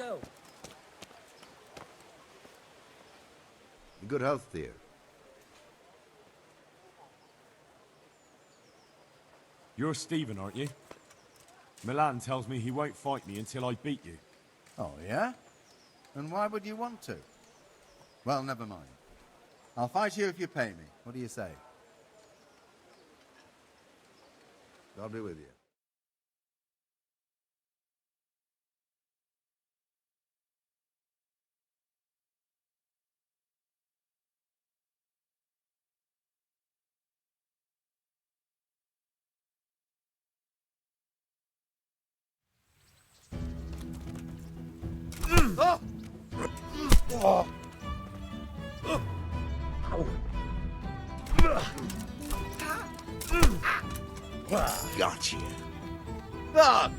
go. In good health, dear. You're Stephen, aren't you? Milan tells me he won't fight me until I beat you. Oh, yeah? And why would you want to? Well, never mind. I'll fight you if you pay me. What do you say? God be with you. Gotcha. Fuck!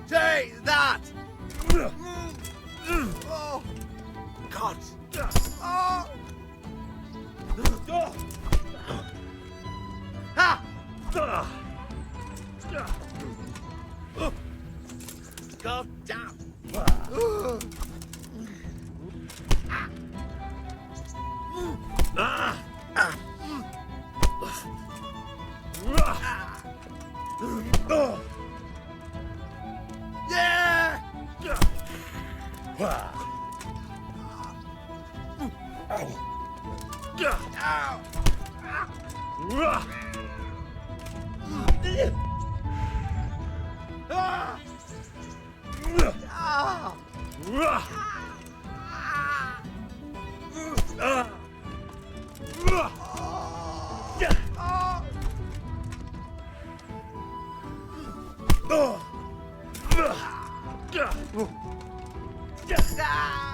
Take that! Oh, God! Oh. Ha! God damn! Yeah!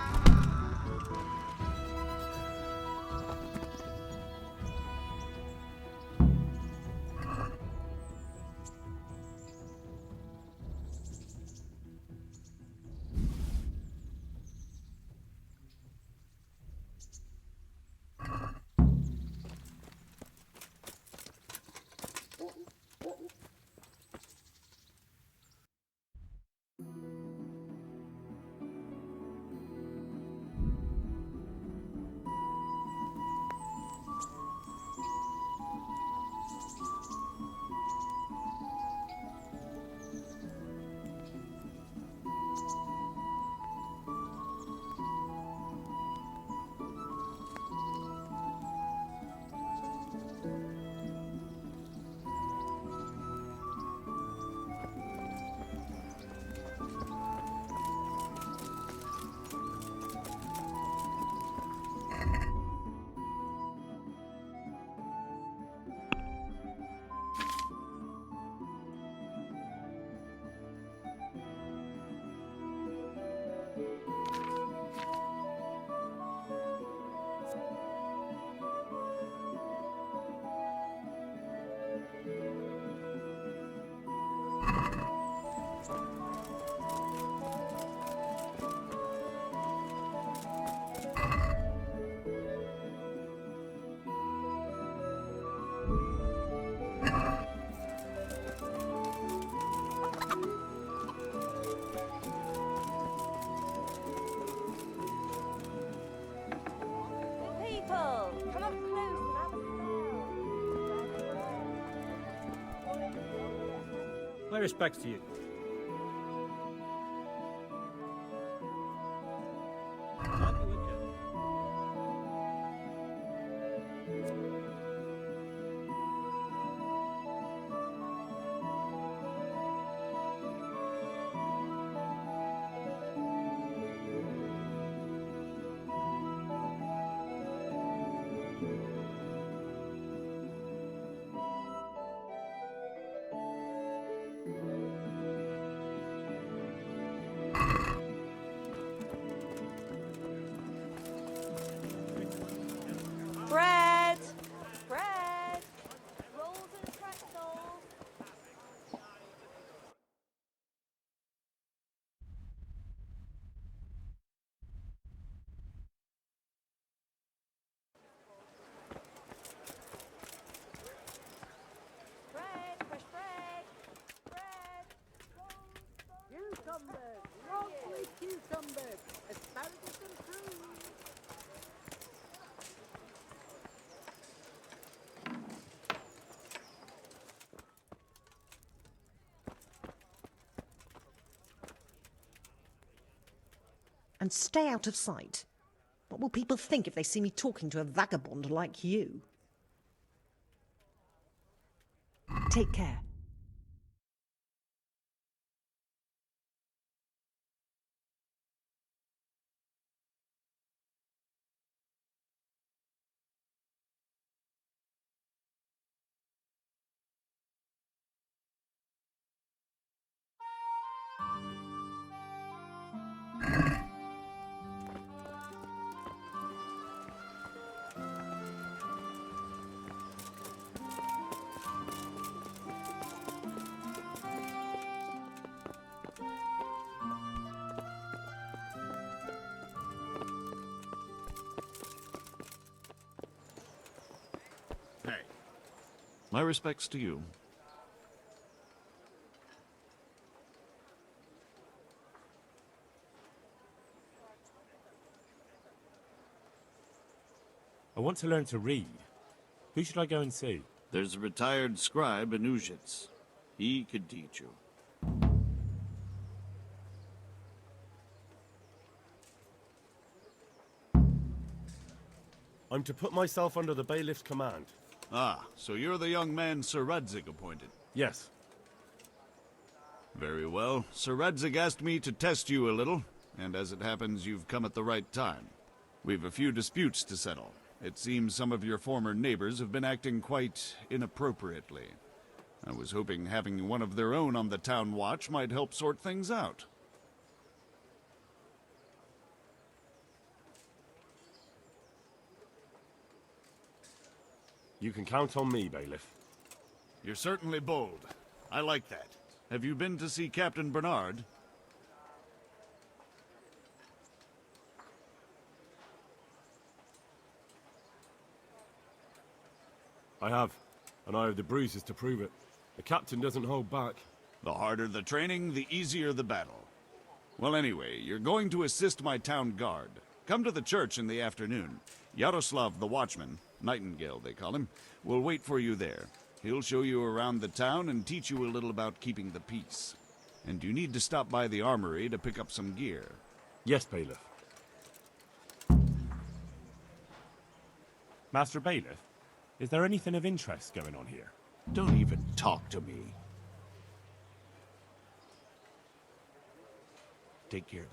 My respects to you. I'll be with you. Bread! Bread! Rolls and pretzels! Bread! Fresh bread! Bread! Cucumbers, lovely cucumbers, asparagus and prunes. And stay out of sight. What will people think if they see me talking to a vagabond like you? Take care. Hey. My respects to you. I want to learn to read. Who should I go and see? There's a retired scribe in Uzhitz. He could teach you. I'm to put myself under the bailiff's command. Ah, so you're the young man Sir Radzig appointed. Yes. Very well. Sir Radzig asked me to test you a little, and as it happens, you've come at the right time. We've a few disputes to settle. It seems some of your former neighbors have been acting quite inappropriately. I was hoping having one of their own on the town watch might help sort things out. You can count on me, bailiff. You're certainly bold. I like that. Have you been to see Captain Bernard? I have, and I have the bruises to prove it. The captain doesn't hold back. The harder the training, the easier the battle. Well, anyway, you're going to assist my town guard. Come to the church in the afternoon. Yaroslav the watchman, Nightingale they call him, will wait for you there. He'll show you around the town and teach you a little about keeping the peace. And you need to stop by the armory to pick up some gear. Yes, bailiff. Master Bailiff, is there anything of interest going on here? Don't even talk to me. Take care.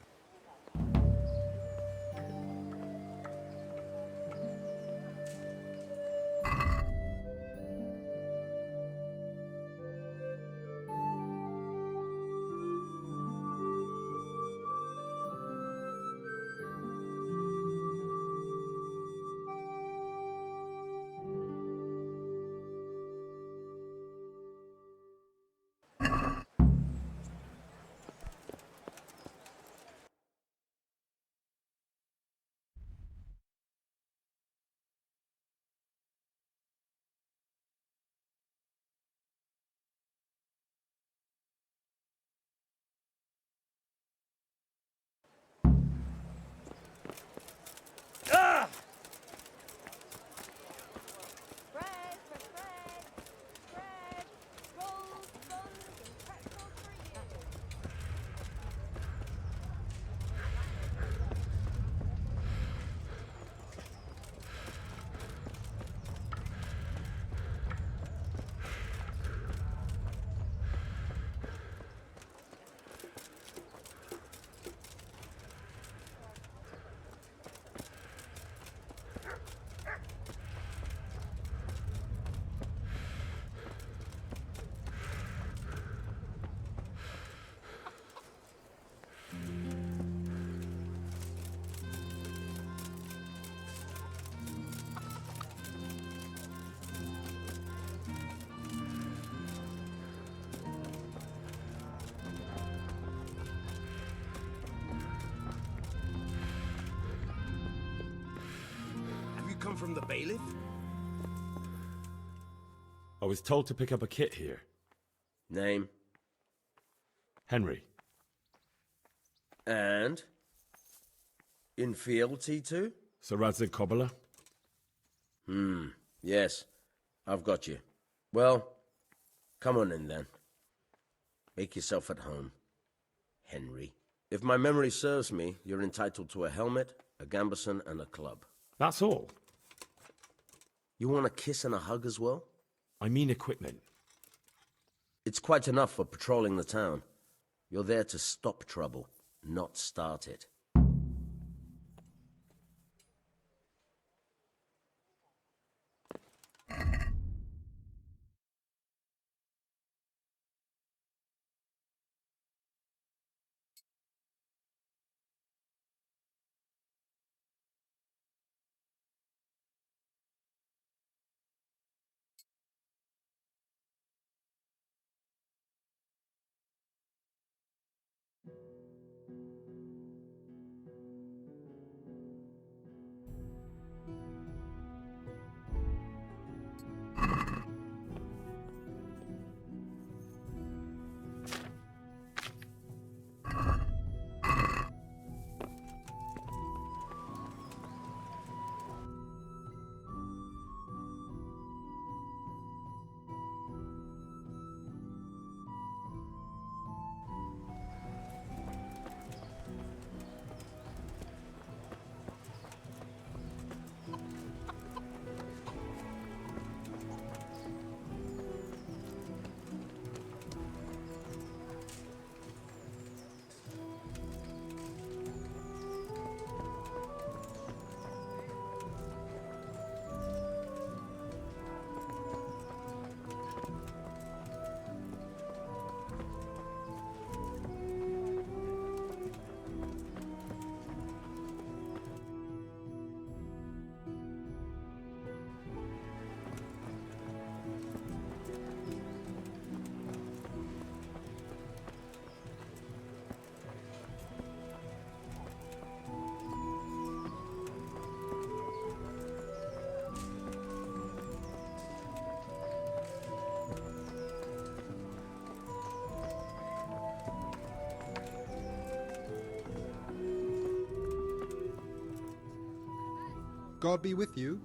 from the bailiff? I was told to pick up a kit here. Name? Henry. And? In fealty to? Sir Radzig Kobyla? Yes, I've got you. Well, come on in then. Make yourself at home, Henry. If my memory serves me, you're entitled to a helmet, a gambeson, and a club. That's all. You want a kiss and a hug as well? I mean equipment. It's quite enough for patrolling the town. You're there to stop trouble, not start it. God be with you.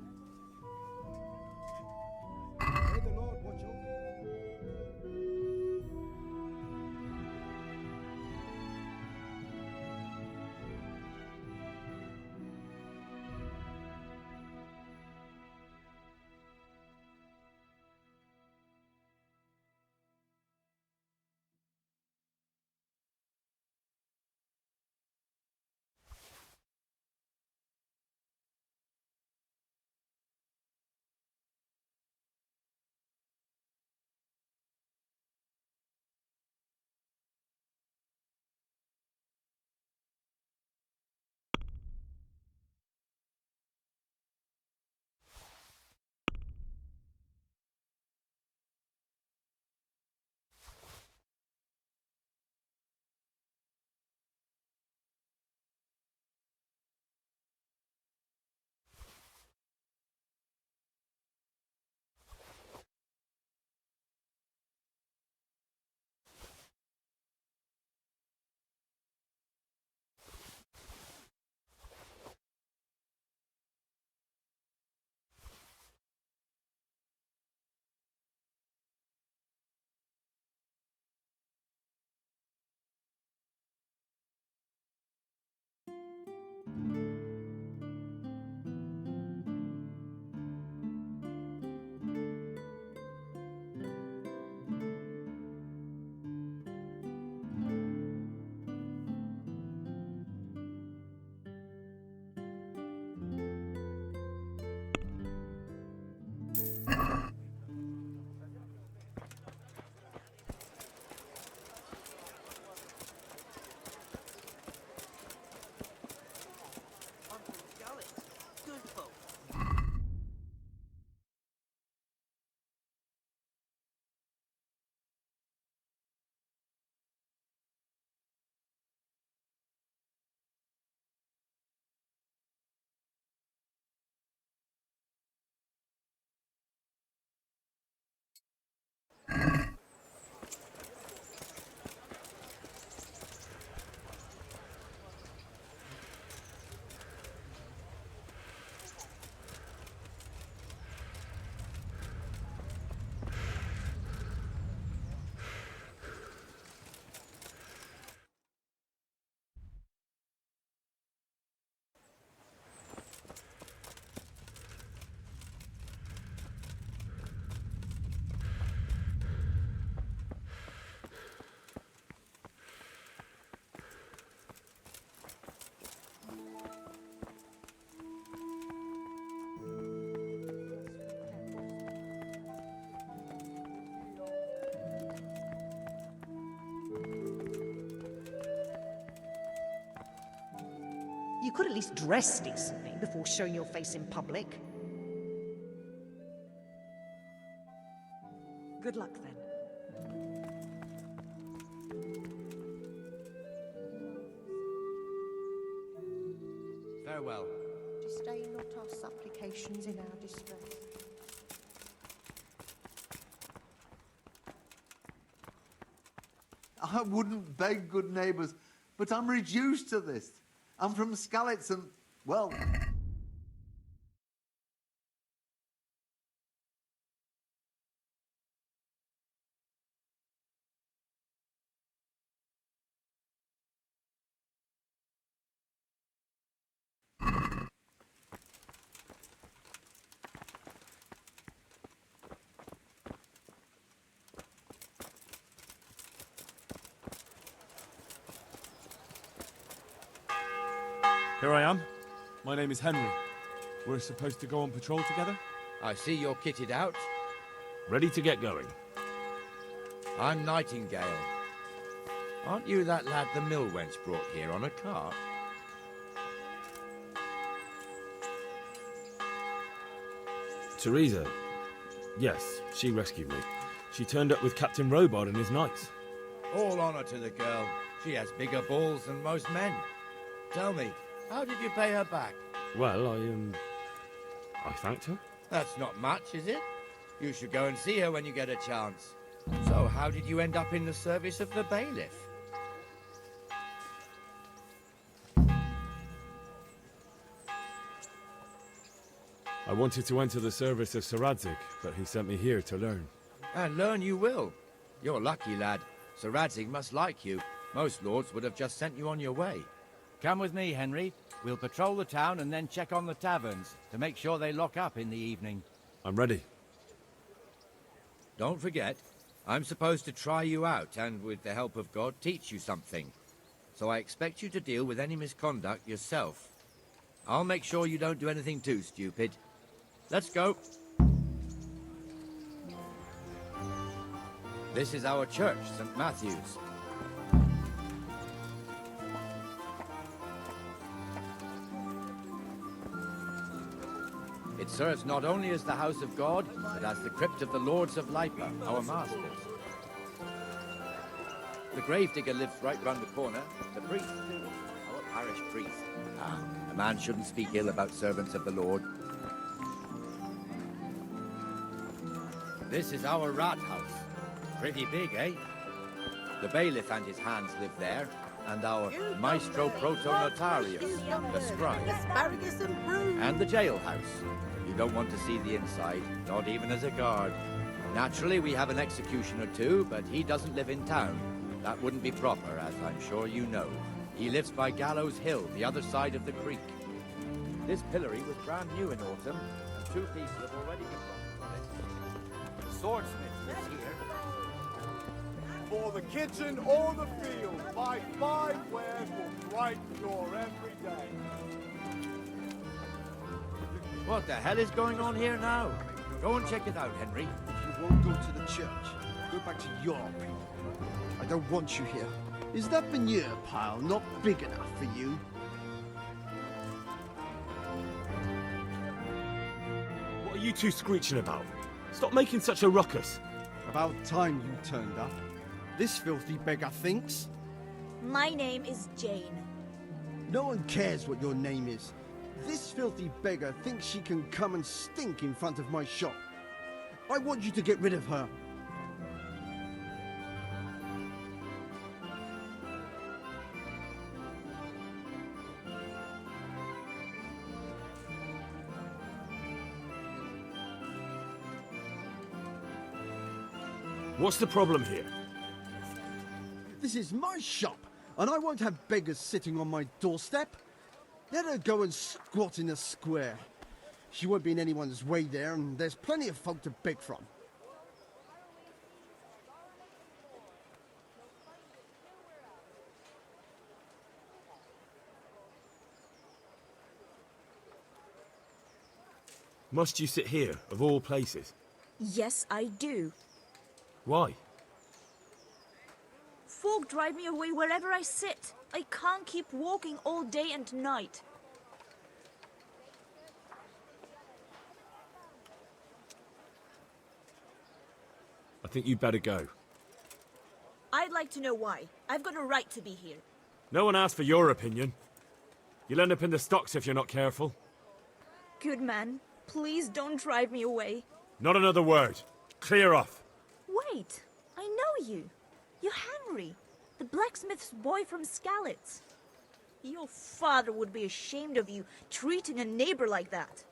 You could at least dress decently before showing your face in public. Good luck, then. Farewell. Disdain not our supplications in our distress. I wouldn't beg good neighbours, but I'm reduced to this. I'm from Skalitz and, well... Here I am. My name is Henry. We're supposed to go on patrol together? I see you're kitted out. Ready to get going. I'm Nightingale. Aren't you that lad the mill wench brought here on a cart? Teresa. Yes, she rescued me. She turned up with Captain Robard and his knights. All honor to the girl. She has bigger balls than most men. Tell me, how did you pay her back? Well, I thanked her. That's not much, is it? You should go and see her when you get a chance. So, how did you end up in the service of the bailiff? I wanted to enter the service of Sir Radzig, but he sent me here to learn. And learn you will. You're lucky, lad. Sir Radzig must like you. Most lords would have just sent you on your way. Come with me, Henry. We'll patrol the town and then check on the taverns to make sure they lock up in the evening. I'm ready. Don't forget, I'm supposed to try you out and, with the help of God, teach you something. So I expect you to deal with any misconduct yourself. I'll make sure you don't do anything too stupid. Let's go. This is our church, St. Matthew's. It serves not only as the house of God, but as the crypt of the lords of Lipa, our masters. The gravedigger lives right round the corner. The priest, too. Our parish priest. A man shouldn't speak ill about servants of the Lord. This is our rat house. Pretty big, eh? The bailiff and his hands live there, and our maestro protonotarius, the scribe, Asparagus and prunes. and the jailhouse. You don't want to see the inside, not even as a guard. Naturally, we have an executioner too, but he doesn't live in town. That wouldn't be proper, as I'm sure you know. He lives by Gallows Hill, the other side of the creek. This pillory was brand new in autumn, and 2 people have already been lost on it. The swordsmith lives here. For the kitchen or the field, my 5 wares will brighten your every day. What the hell is going on here now? Go and check it out, Henry. If you won't go to the church, go back to your people. I don't want you here. Is that manure pile not big enough for you? What are you two screeching about? Stop making such a ruckus. About time you turned up. This filthy beggar thinks. My name is Jane. No one cares what your name is. This filthy beggar thinks she can come and stink in front of my shop. I want you to get rid of her. What's the problem here? This is my shop, and I won't have beggars sitting on my doorstep. Let her go and squat in a square. She won't be in anyone's way there, and there's plenty of folk to beg from. Must you sit here, of all places? Yes, I do. Why? Folk drive me away wherever I sit. I can't keep walking all day and night. think you'd better go. I'd like to know why. I've got a right to be here. No one asked for your opinion. You'll end up in the stocks if you're not careful. Good man, please don't drive me away. Not another word. Clear off. Wait, I know you. You're Henry, the blacksmith's boy from Skalitz. Your father would be ashamed of you treating a neighbor like that.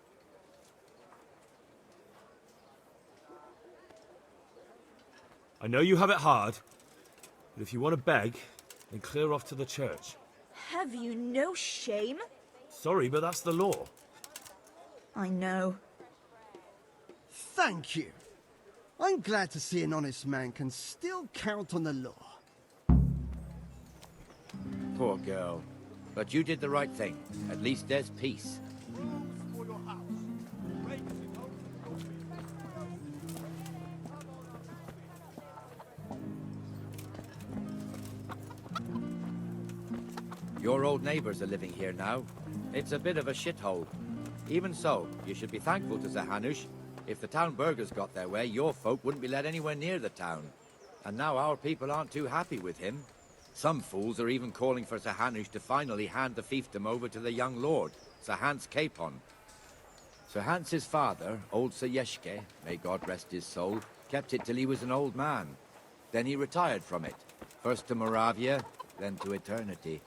I know you have it hard, but if you want to beg, then clear off to the church. Have you no shame? Sorry, but that's the law. I know. Thank you. I'm glad to see an honest man can still count on the law. Poor girl. But you did the right thing. At least there's peace. For your house. Raise it over Your old neighbors are living here now. It's a bit of a shithole. Even so, you should be thankful to Zahanush. If the town burghers got their way, your folk wouldn't be let anywhere near the town. And now our people aren't too happy with him. Some fools are even calling for Zahanush to finally hand the fiefdom over to the young lord, Sir Hans Capon. Sir Hans's father, old Sir Yeshke, may God rest his soul, kept it till he was an old man. Then he retired from it, first to Moravia, then to eternity.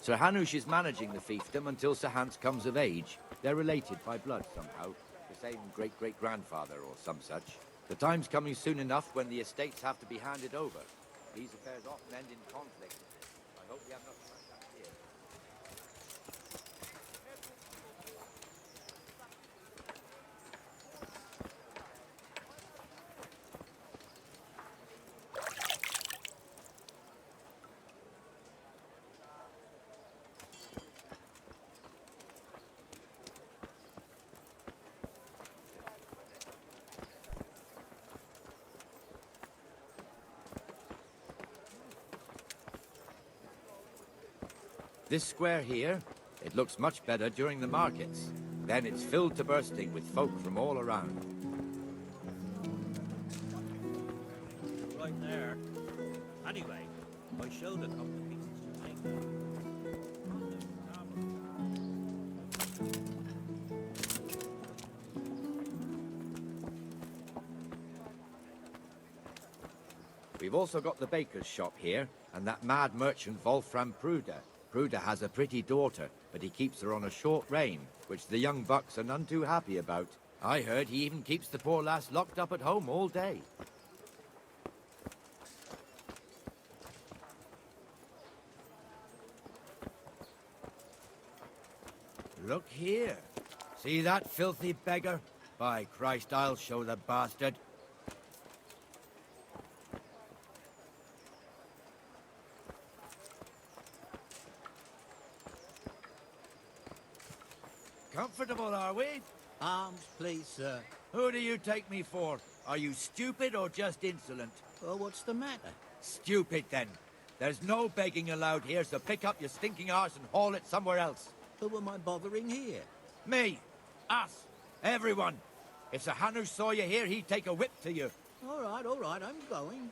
Sir Hanush is managing the fiefdom until Sir Hans comes of age. They're related by blood somehow, the same great-great-grandfather or some such. The time's coming soon enough when the estates have to be handed over. These affairs often end in conflict. I hope we have nothing like that here. This square here, it looks much better during the markets. Then it's filled to bursting with folk from all around. Right there. Anyway, I showed a couple of pieces to make. We've also got the baker's shop here, and that mad merchant Wolfram Pruder. Pruder has a pretty daughter, but he keeps her on a short rein, which the young bucks are none too happy about. I heard he even keeps the poor lass locked up at home all day. Look here. See that filthy beggar? By Christ, I'll show the bastard. Comfortable, are we? Arms, please, sir. Who do you take me for? Are you stupid or just insolent? Well, what's the matter? Stupid, then. There's no begging allowed here, so pick up your stinking arse and haul it somewhere else. Who am I bothering here? Me. Us. Everyone. If Sir Hanush saw you here, he'd take a whip to you. All right, I'm going.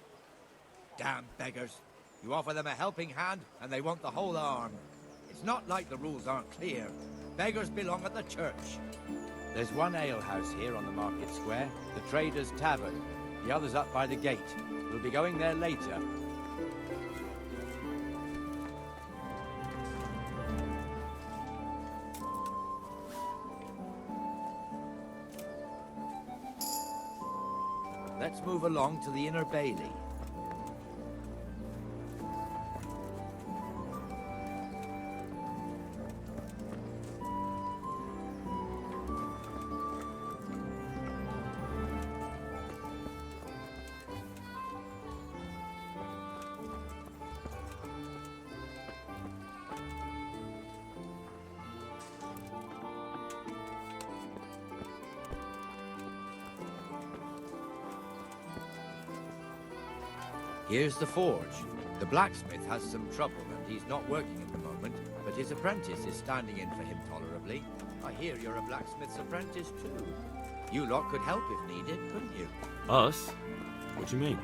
Damn beggars. You offer them a helping hand, and they want the whole arm. It's not like the rules aren't clear. Beggars belong at the church. There's one alehouse here on the market square, the Trader's Tavern. The other's up by the gate. We'll be going there later. Let's move along to the Inner Bailey. Here's the forge. The blacksmith has some trouble and he's not working at the moment, but his apprentice is standing in for him tolerably. I hear you're a blacksmith's apprentice too. You lot could help if needed, couldn't you? Us? What do you mean?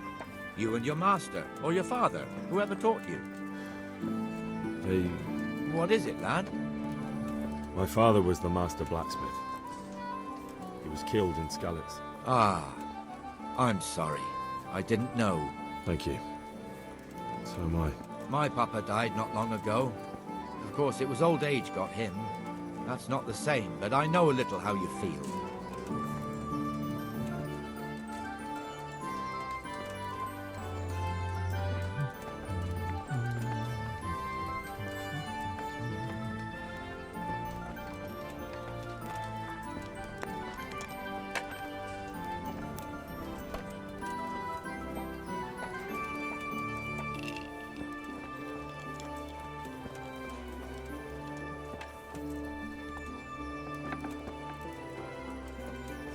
You and your master, or your father, whoever taught you. They... What is it, lad? My father was the master blacksmith. He was killed in Skalitz. Ah, I'm sorry. I didn't know. Thank you. So am I. My papa died not long ago. Of course, it was old age got him. That's not the same, but I know a little how you feel.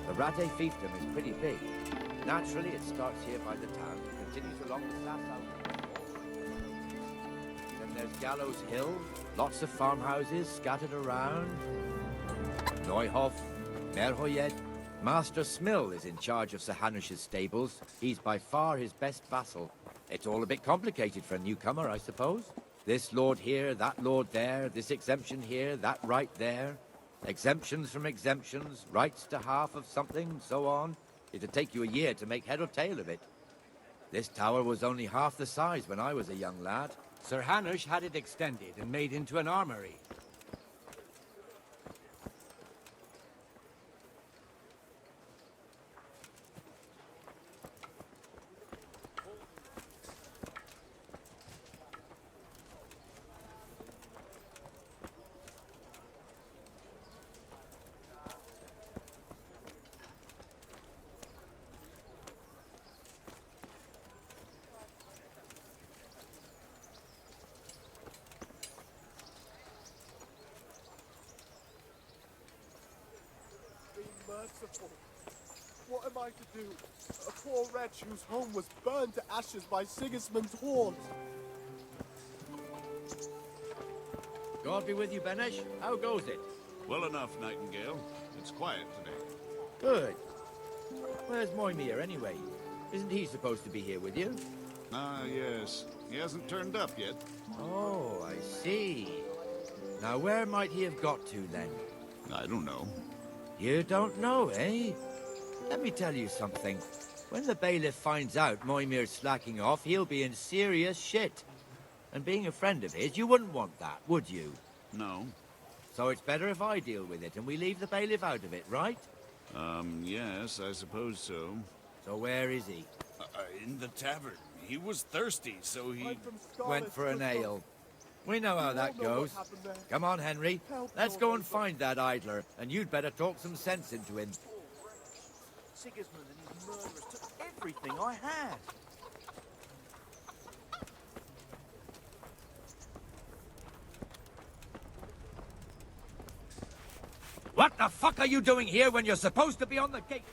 The Rate fiefdom is pretty big. Naturally, it starts here by the town and continues along the Sassau. Then there's Gallows Hill, lots of farmhouses scattered around. Neuhof, Merhoyed. Master Smill is in charge of Sir Hanush's stables. He's by far his best vassal. It's all a bit complicated for a newcomer, I suppose. This lord here, that lord there, this exemption here, that right there. Exemptions from exemptions, rights to half of something, so on. It'd take you a year to make head or tail of it. This tower was only half the size when I was a young lad. Sir Hanush had it extended and made into an armory. Merciful. What am I to do? A poor wretch whose home was burned to ashes by Sigismund's hordes. God be with you, Benesh. How goes it? Well enough, Nightingale. It's quiet today. Good. Where's Moimir, anyway? Isn't he supposed to be here with you? Ah, yes. He hasn't turned up yet. Oh, I see. Now, where might he have got to, then? I don't know. You don't know, eh? Let me tell you something. When the bailiff finds out Moimir's slacking off, he'll be in serious shit. And being a friend of his, you wouldn't want that, would you? No. So it's better if I deal with it and we leave the bailiff out of it, right? Yes, I suppose so. So where is he? In the tavern. He was thirsty, so he... Went for an ale. We know how that goes. Come on, Henry. Let's go and find that idler, and you'd better talk some sense into him. Sigismund and his murderers took everything I had. What the fuck are you doing here when you're supposed to be on the gate?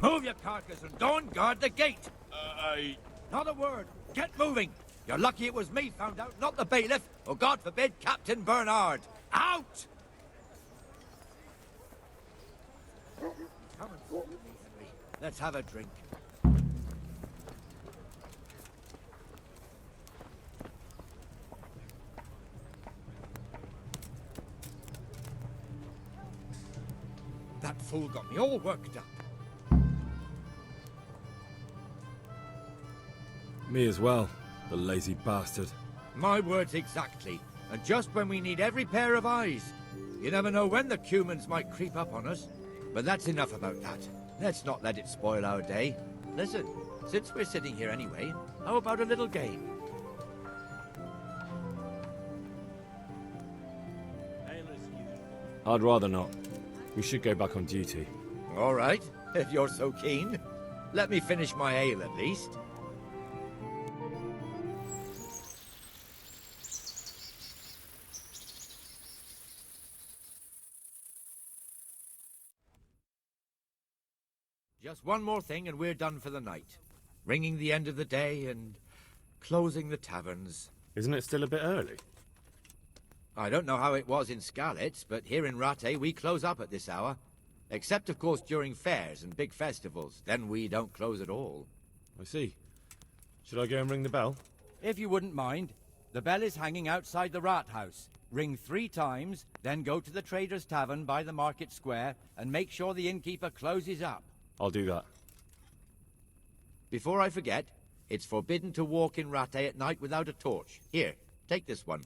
Move your carcass and don't guard the gate. Not a word. Get moving. You're lucky it was me found out, not the bailiff, or God forbid, Captain Bernard. Out! Come and follow me, Henry. Let's have a drink. That fool got me all worked up. Me as well, the lazy bastard. My words exactly. And just when we need every pair of eyes. You never know when the Cumans might creep up on us. But that's enough about that. Let's not let it spoil our day. Listen, since we're sitting here anyway, how about a little game? I'd rather not. We should go back on duty. All right, if you're so keen. Let me finish my ale at least. Just one more thing and we're done for the night. Ringing the end of the day and closing the taverns. Isn't it still a bit early? I don't know how it was in Skalitz, but here in Rate we close up at this hour. Except, of course, during fairs and big festivals. Then we don't close at all. I see. Should I go and ring the bell? If you wouldn't mind. The bell is hanging outside the rat house. Ring 3 times, then go to the Trader's Tavern by the market square and make sure the innkeeper closes up. I'll do that. Before I forget, it's forbidden to walk in Rattay at night without a torch. Here, take this one.